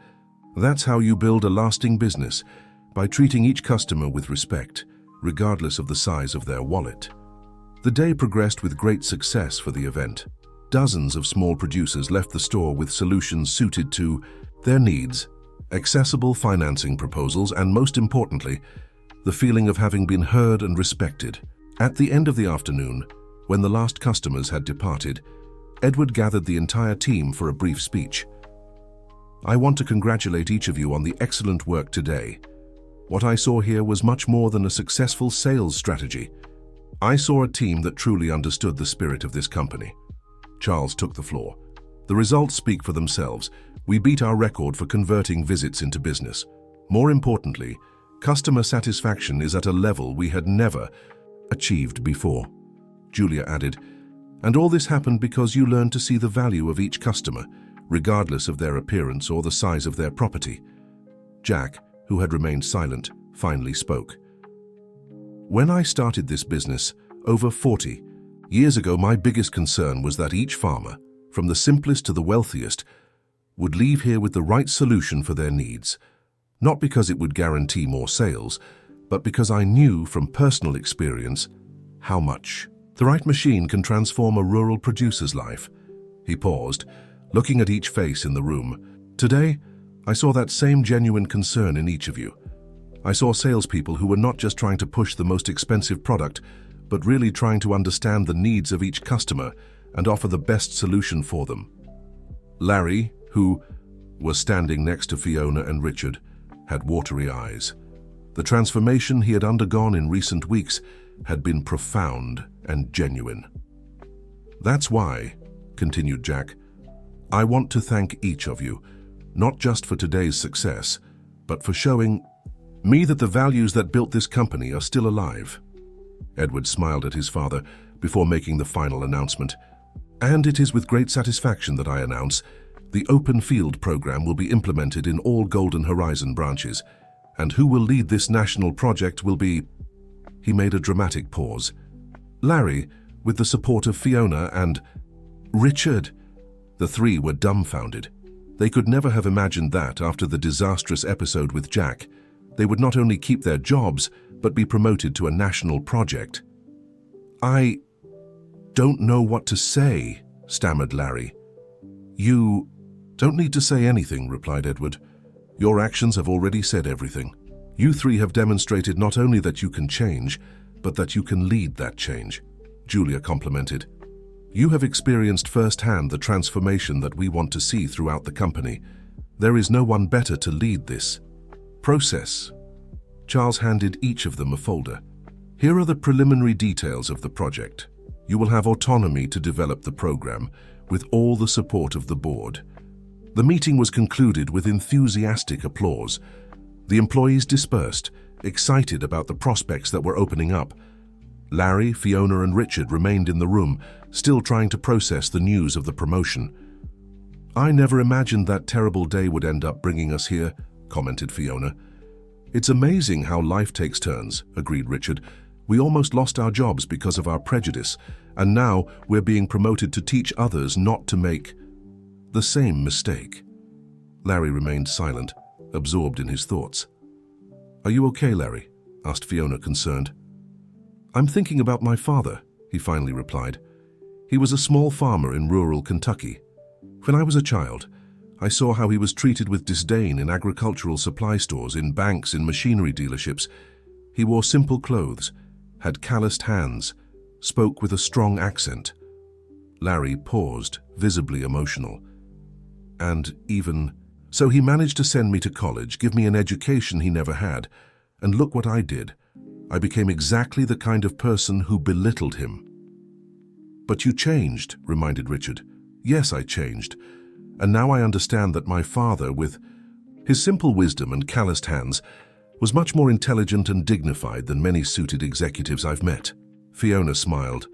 "That's how you build a lasting business, by treating each customer with respect, regardless of the size of their wallet." The day progressed with great success for the event. Dozens of small producers left the store with solutions suited to their needs, accessible financing proposals, and most importantly, the feeling of having been heard and respected. At the end of the afternoon, when the last customers had departed, Edward gathered the entire team for a brief speech. I want to congratulate each of you on the excellent work today. What I saw here was much more than a successful sales strategy. I saw a team that truly understood the spirit of this company. Charles took the floor. The results speak for themselves. We beat our record for converting visits into business. More importantly, customer satisfaction is at a level we had never achieved before. Julia added, and all this happened because you learned to see the value of each customer, regardless of their appearance or the size of their property. Jack, who had remained silent, finally spoke. When I started this business, over 40 years ago, my biggest concern was that each farmer, from the simplest to the wealthiest, would leave here with the right solution for their needs. Not because it would guarantee more sales, but because I knew from personal experience how much the right machine can transform a rural producer's life. He paused, looking at each face in the room. Today, I saw that same genuine concern in each of you. I saw salespeople who were not just trying to push the most expensive product, but really trying to understand the needs of each customer and offer the best solution for them. Larry, who was standing next to Fiona and Richard, had watery eyes. The transformation he had undergone in recent weeks had been profound and genuine. That's why, continued Jack, I want to thank each of you, not just for today's success, but for showing me that the values that built this company are still alive. Edward smiled at his father before making the final announcement. And it is with great satisfaction that I announce the Open Field program will be implemented in all Golden Horizon branches, and who will lead this national project will be... He made a dramatic pause. Larry, with the support of Fiona and... Richard. The three were dumbfounded. They could never have imagined that after the disastrous episode with Jack, they would not only keep their jobs, but be promoted to a national project. I don't know what to say, stammered Larry. You don't need to say anything, replied Edward. Your actions have already said everything. You three have demonstrated not only that you can change, but that you can lead that change, Julia complimented. You have experienced firsthand the transformation that we want to see throughout the company. There is no one better to lead this process. Charles handed each of them a folder. Here are the preliminary details of the project. You will have autonomy to develop the program with all the support of the board. The meeting was concluded with enthusiastic applause. The employees dispersed, excited about the prospects that were opening up. Larry, Fiona, and Richard remained in the room, still trying to process the news of the promotion. I never imagined that terrible day would end up bringing us here, commented Fiona. It's amazing how life takes turns, agreed Richard. We almost lost our jobs because of our prejudice, and now we're being promoted to teach others not to make the same mistake. Larry remained silent, absorbed in his thoughts. Are you okay, Larry? Asked Fiona, concerned. I'm thinking about my father, he finally replied. He was a small farmer in rural Kentucky. When I was a child, I saw how he was treated with disdain in agricultural supply stores, in banks, in machinery dealerships. He wore simple clothes, had calloused hands, spoke with a strong accent. Larry paused, visibly emotional. And even so, he managed to send me to college, give me an education he never had. And look what I did. I became exactly the kind of person who belittled him. But you changed, reminded Richard. Yes, I changed. And now I understand that my father, with his simple wisdom and calloused hands, was much more intelligent and dignified than many suited executives I've met. Fiona smiled.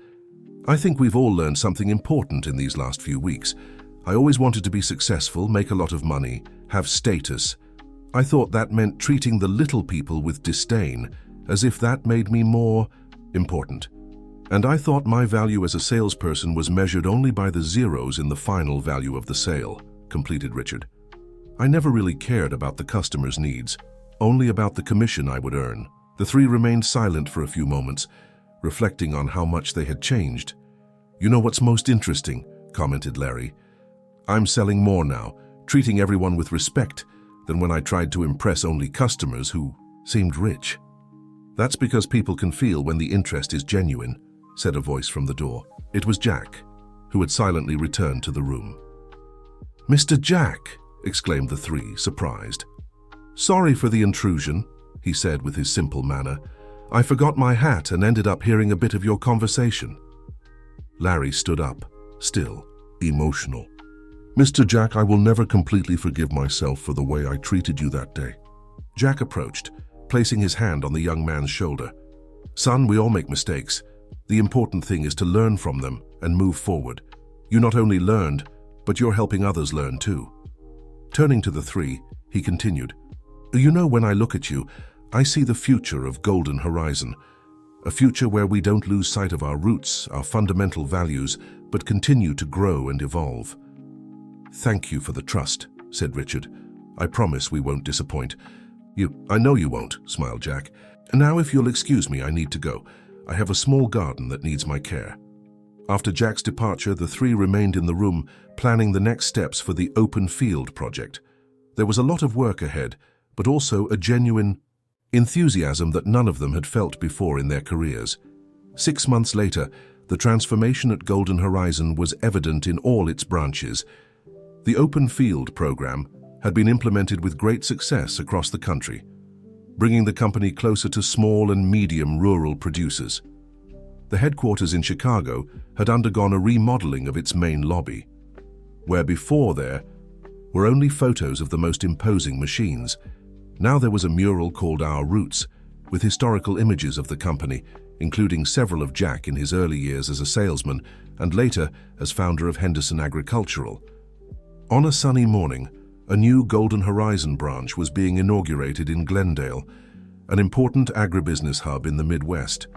I think we've all learned something important in these last few weeks. I always wanted to be successful, make a lot of money, have status. I thought that meant treating the little people with disdain, as if that made me more important. And I thought my value as a salesperson was measured only by the zeros in the final value of the sale, completed Richard. I never really cared about the customer's needs, only about the commission I would earn. The three remained silent for a few moments, reflecting on how much they had changed. You know what's most interesting, commented Larry. I'm selling more now, treating everyone with respect, than when I tried to impress only customers who seemed rich. That's because people can feel when the interest is genuine, said a voice from the door. It was Jack, who had silently returned to the room. Mr. Jack, exclaimed the three, surprised. "Sorry for the intrusion," he said with his simple manner. "I forgot my hat and ended up hearing a bit of your conversation." Larry stood up, still emotional. "Mr. Jack, I will never completely forgive myself for the way I treated you that day." Jack approached, placing his hand on the young man's shoulder. "Son, we all make mistakes. The important thing is to learn from them and move forward. You not only learned, but you're helping others learn too." Turning to the three, he continued, "You know, when I look at you, I see the future of Golden Horizon, a future where we don't lose sight of our roots, our fundamental values, but continue to grow and evolve." "Thank you for the trust," said Richard. "I promise we won't disappoint." I know you won't," smiled Jack. "And now, if you'll excuse me, I need to go. I have a small garden that needs my care." After Jack's departure, the three remained in the room, planning the next steps for the open field project. There was a lot of work ahead, but also a genuine enthusiasm that none of them had felt before in their careers. 6 months later, the transformation at Golden Horizon was evident in all its branches. The open field program had been implemented with great success across the country, bringing the company closer to small and medium rural producers. The headquarters in Chicago had undergone a remodeling of its main lobby, where before there were only photos of the most imposing machines. Now there was a mural called Our Roots, with historical images of the company, including several of Jack in his early years as a salesman and later as founder of Henderson Agricultural. On a sunny morning, a new Golden Horizon branch was being inaugurated in Glendale, an important agribusiness hub in the Midwest.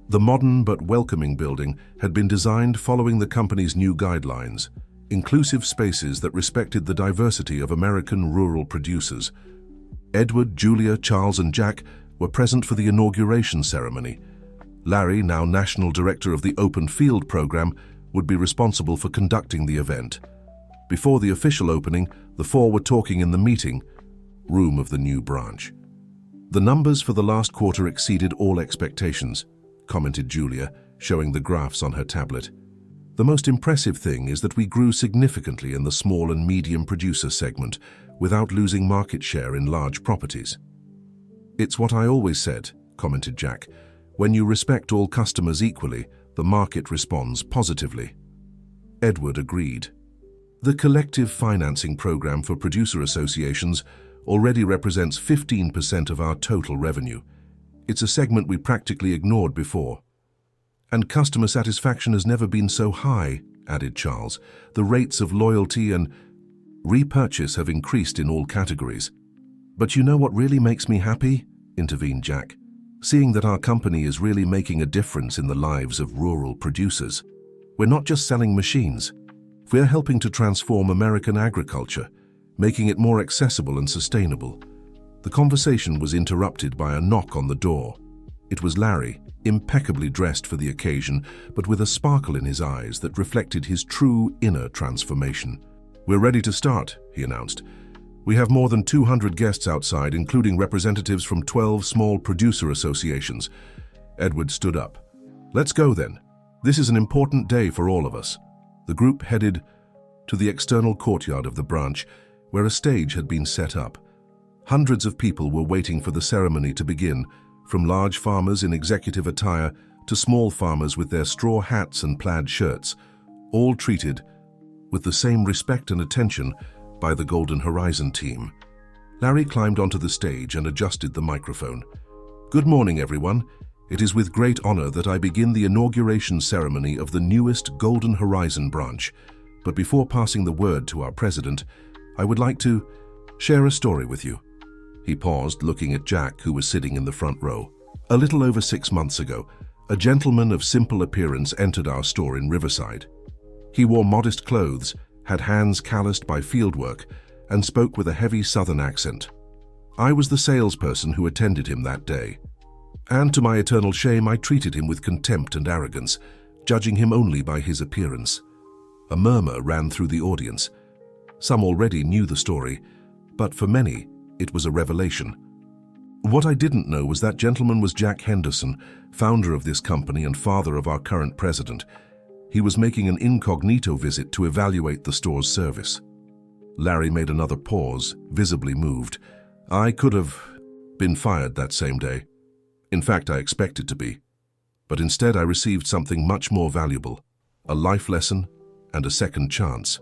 The modern but welcoming building had been designed following the company's new guidelines, inclusive spaces that respected the diversity of American rural producers. Edward, Julia, Charles, and Jack were present for the inauguration ceremony. Larry, now National Director of the Open Field Program, would be responsible for conducting the event. Before the official opening, the four were talking in the meeting room of the new branch. "The numbers for the last quarter exceeded all expectations," commented Julia, showing the graphs on her tablet. "The most impressive thing is that we grew significantly in the small and medium producer segment without losing market share in large properties." "It's what I always said," commented Jack. "When you respect all customers equally, the market responds positively." Edward agreed. "The collective financing program for producer associations already represents 15% of our total revenue. It's a segment we practically ignored before. And customer satisfaction has never been so high," added Charles. "The rates of loyalty and repurchase have increased in all categories." "But you know what really makes me happy?" intervened Jack. "Seeing that our company is really making a difference in the lives of rural producers. We're not just selling machines. We're helping to transform American agriculture, making it more accessible and sustainable." The conversation was interrupted by a knock on the door. It was Larry, impeccably dressed for the occasion, but with a sparkle in his eyes that reflected his true inner transformation. "We're ready to start," he announced. "We have more than 200 guests outside, including representatives from 12 small producer associations." Edward stood up. "Let's go then. This is an important day for all of us." The group headed to the external courtyard of the branch, where a stage had been set up. Hundreds of people were waiting for the ceremony to begin, from large farmers in executive attire to small farmers with their straw hats and plaid shirts, all treated with the same respect and attention by the Golden Horizon team. Larry climbed onto the stage and adjusted the microphone. "Good morning, everyone. It is with great honor that I begin the inauguration ceremony of the newest Golden Horizon branch. But before passing the word to our president, I would like to share a story with you." He paused, looking at Jack, who was sitting in the front row. "A little over 6 months ago, a gentleman of simple appearance entered our store in Riverside. He wore modest clothes, had hands calloused by fieldwork, and spoke with a heavy Southern accent. I was the salesperson who attended him that day. And to my eternal shame, I treated him with contempt and arrogance, judging him only by his appearance." A murmur ran through the audience. Some already knew the story, but for many, it was a revelation. What I didn't know was that gentleman was Jack Henderson, founder of this company and father of our current president. He was making an incognito visit to evaluate the store's service. Larry made another pause, visibly moved. I could have been fired that same day. In fact, I expected to be. But instead I received something much more valuable, a life lesson and a second chance.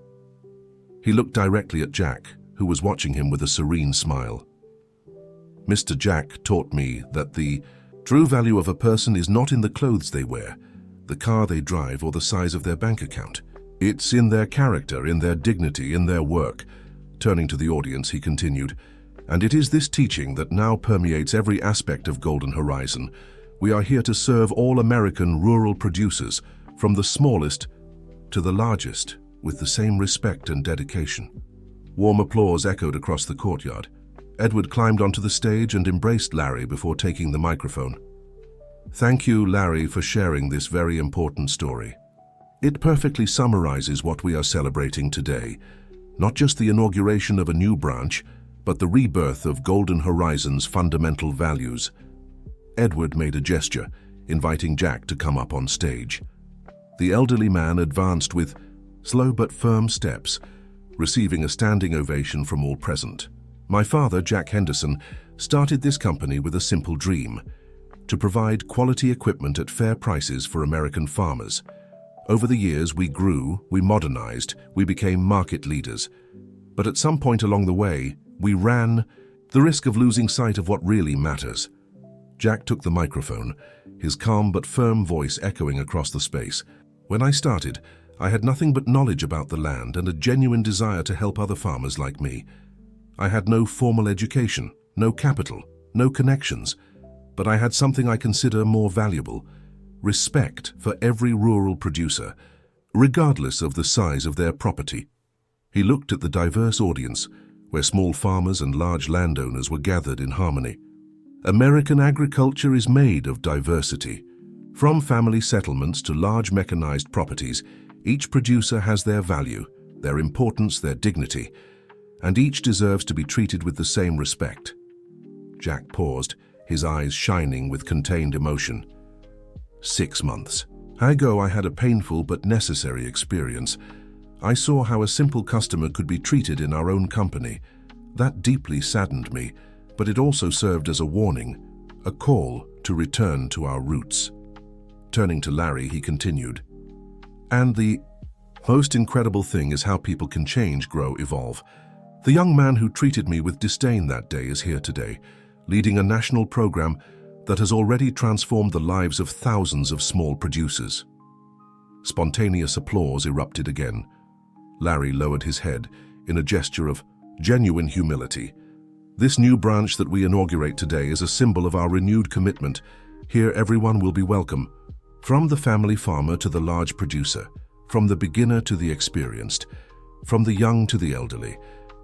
He looked directly at Jack, who was watching him with a serene smile. Mr. Jack taught me that the true value of a person is not in the clothes they wear, the car they drive, or the size of their bank account. It's in their character, in their dignity, in their work. Turning to the audience, he continued, and it is this teaching that now permeates every aspect of Golden Horizon. We are here to serve all American rural producers, from the smallest to the largest, with the same respect and dedication. Warm applause echoed across the courtyard. Edward climbed onto the stage and embraced Larry before taking the microphone. Thank you, Larry, for sharing this very important story. It perfectly summarizes what we are celebrating today, not just the inauguration of a new branch, but the rebirth of Golden Horizon's fundamental values. Edward made a gesture, inviting Jack to come up on stage. The elderly man advanced with slow but firm steps, receiving a standing ovation from all present. My father, Jack Henderson, started this company with a simple dream: to provide quality equipment at fair prices for American farmers. Over the years, we grew, we modernized, we became market leaders. But at some point along the way, we ran the risk of losing sight of what really matters. Jack took the microphone, his calm but firm voice echoing across the space. When I started, I had nothing but knowledge about the land and a genuine desire to help other farmers like me. I had no formal education, no capital, no connections, but I had something I consider more valuable: respect for every rural producer, regardless of the size of their property. He looked at the diverse audience, where small farmers and large landowners were gathered in harmony. American agriculture is made of diversity. From family settlements to large mechanized properties, each producer has their value, their importance, their dignity, and each deserves to be treated with the same respect. Jack paused, his eyes shining with contained emotion. 6 months ago, I had a painful but necessary experience. I saw how a simple customer could be treated in our own company. That deeply saddened me, but it also served as a warning, a call to return to our roots. Turning to Larry, he continued, and the most incredible thing is how people can change, grow, evolve. The young man who treated me with disdain that day is here today, leading a national program that has already transformed the lives of thousands of small producers. Spontaneous applause erupted again. Larry lowered his head in a gesture of genuine humility. This new branch that we inaugurate today is a symbol of our renewed commitment. Here everyone will be welcome, from the family farmer to the large producer, from the beginner to the experienced, from the young to the elderly,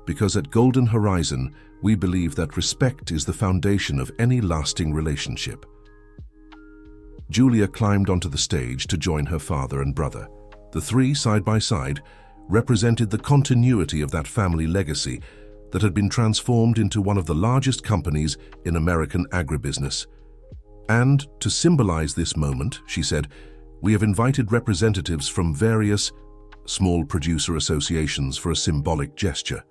because at Golden Horizon, we believe that respect is the foundation of any lasting relationship. Julia climbed onto the stage to join her father and brother. The three, side by side, represented the continuity of that family legacy that had been transformed into one of the largest companies in American agribusiness. And to symbolize this moment, she said, we have invited representatives from various small producer associations for a symbolic gesture.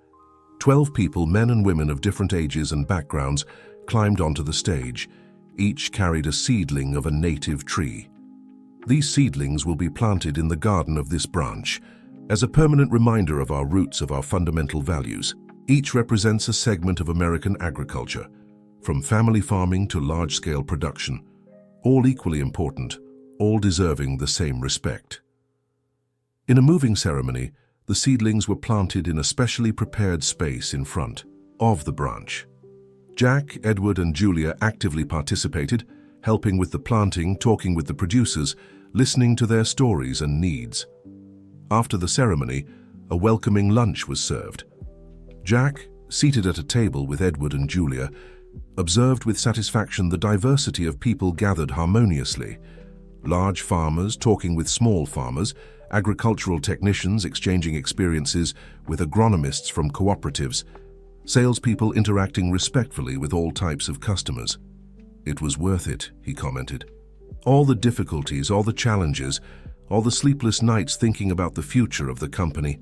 12 people, men and women of different ages and backgrounds, climbed onto the stage. Each carried a seedling of a native tree. These seedlings will be planted in the garden of this branch as a permanent reminder of our roots, of our fundamental values. Each represents a segment of American agriculture, from family farming to large-scale production, all equally important, all deserving the same respect. In a moving ceremony, the seedlings were planted in a specially prepared space in front of the branch. Jack, Edward, and Julia actively participated, helping with the planting, talking with the producers, listening to their stories and needs. After the ceremony, a welcoming lunch was served. Jack, seated at a table with Edward and Julia, observed with satisfaction the diversity of people gathered harmoniously. Large farmers talking with small farmers, agricultural technicians exchanging experiences with agronomists from cooperatives, salespeople interacting respectfully with all types of customers. It was worth it, he commented. All the difficulties, all the challenges, all the sleepless nights thinking about the future of the company,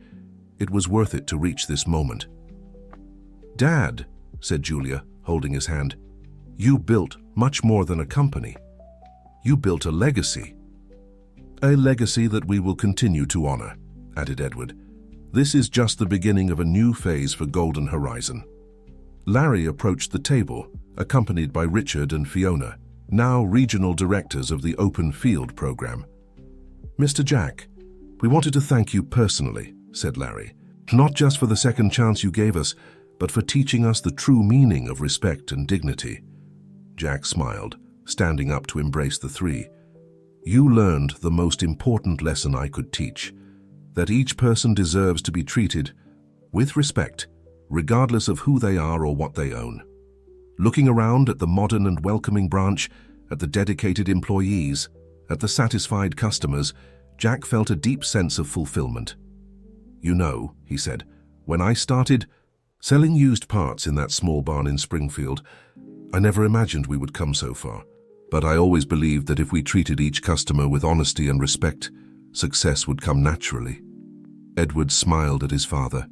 It was worth it to reach this moment. "Dad," said Julia, holding his hand, "you built much more than a company. You built a legacy." "A legacy that we will continue to honor," added Edward. "This is just the beginning of a new phase for Golden Horizon." Larry approached the table, accompanied by Richard and Fiona, now regional directors of the Open Field program. "Mr. Jack, we wanted to thank you personally," said Larry, "not just for the second chance you gave us, but for teaching us the true meaning of respect and dignity." Jack smiled, standing up to embrace the three. "You learned the most important lesson I could teach, that each person deserves to be treated with respect, regardless of who they are or what they own." Looking around at the modern and welcoming branch, at the dedicated employees, at the satisfied customers, Jack felt a deep sense of fulfillment. "You know," he said, "when I started selling used parts in that small barn in Springfield, I never imagined we would come so far. But I always believed that if we treated each customer with honesty and respect, success would come naturally." Edward smiled at his father.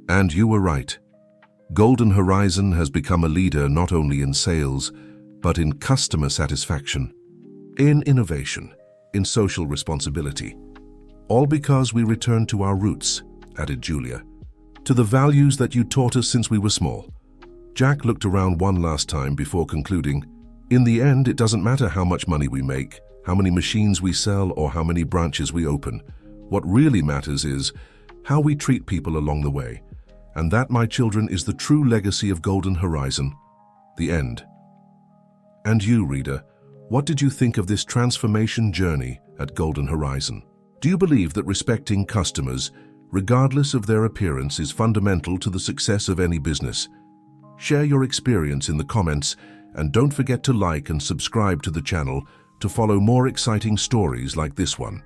"And you were right. Golden Horizon has become a leader not only in sales, but in customer satisfaction, in innovation, in social responsibility. All because we returned to our roots," added Julia, "to the values that you taught us since we were small." Jack looked around one last time before concluding, "In the end, it doesn't matter how much money we make, how many machines we sell, or how many branches we open. What really matters is how we treat people along the way. And that, my children, is the true legacy of Golden Horizon." The end. And you, reader, what did you think of this transformation journey at Golden Horizon? Do you believe that respecting customers, regardless of their appearance, is fundamental to the success of any business? Share your experience in the comments, and don't forget to like and subscribe to the channel to follow more exciting stories like this one.